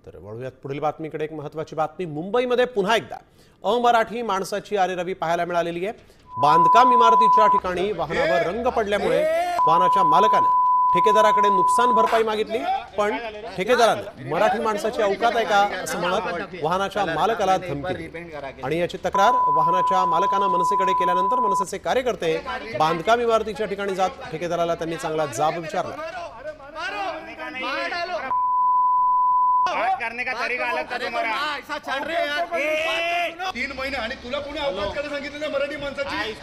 तर वळूयात पुढील बातमीकडे। एक महत्त्वाची बातमी मुंबईमध्ये पुन्हा एकदा अमराठी माणसाची आरेरवी पाहायला मिळालेली आहे। बांधकाम इमारतीच्या ठिकाणी वाहनावर रंग पडल्यामुळे वाहनाच्या मालकाने ठेकेदाराकडे नुकसान भरपाई मागितली, पण ठेकेदाराने मराठी माणसाची औकात आहे का असं म्हणत वाहनाच्या मालकाला धमकी दिली आणि याची तक्रार वाहनाच्या मालकाने मनसेकडे केल्यानंतर मनसेचे कार्यकर्ते बांधकाम इमारतीच्या ठिकाणी जात ठेकेदाराला त्यांनी चांगला जाब विचारला। बात करने का तरीका अलग था तुम्हारा। ऐसा चल रहे यार 3 महिने आणि तुला कोणी अवकाश करायला सांगितलं मराठी माणसाची?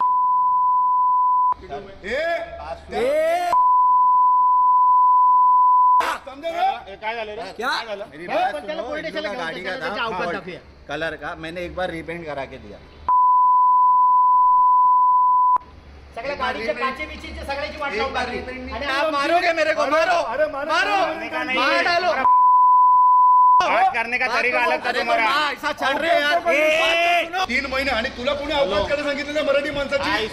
क्या गाड़ी का था कलर का, मैंने एक बार रिपेंट करा के दिया। सगळ्या गाडीच्या काचे बिचीचे सगळ्याची वाट लावून टाकली आणि आप मारोगे मेरे को? मारो मारो मार डालो। बात करने का तरीका अलग था तुम्हारा। ऐसा चल रहे यार 3 महिने आणि तुला कोणी अवकाश करायला सांगितलं मराठी माणसाची?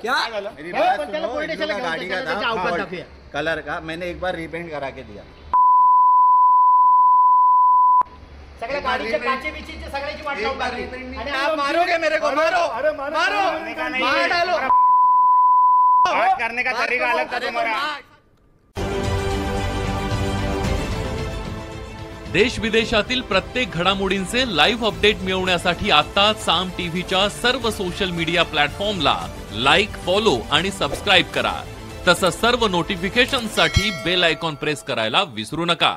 क्या मेरी बात सुनो, गाड़ी का था कलर का, मैंने एक बार रिपेंट करा के दिया। सगळ्या गाडीच्या काचे बिचीचे सगळ्याची वाट लावून टाकली आणि आप मारोगे मेरे को? मारो मारो मार डालो। बात करने का तरीका अलग था तुम्हारा। देश विदेशातील प्रत्येक घडामोडींचे लाईव्ह अपडेट मिळवण्यासाठी आता साम टीव्हीच्या सर्व सोशल मीडिया प्लॅटफॉर्मला लाईक, फॉलो आणि सबस्क्राईब करा। तसंच सर्व नोटिफिकेशनसाठी बेल आयकॉन प्रेस करायला विसरू नका।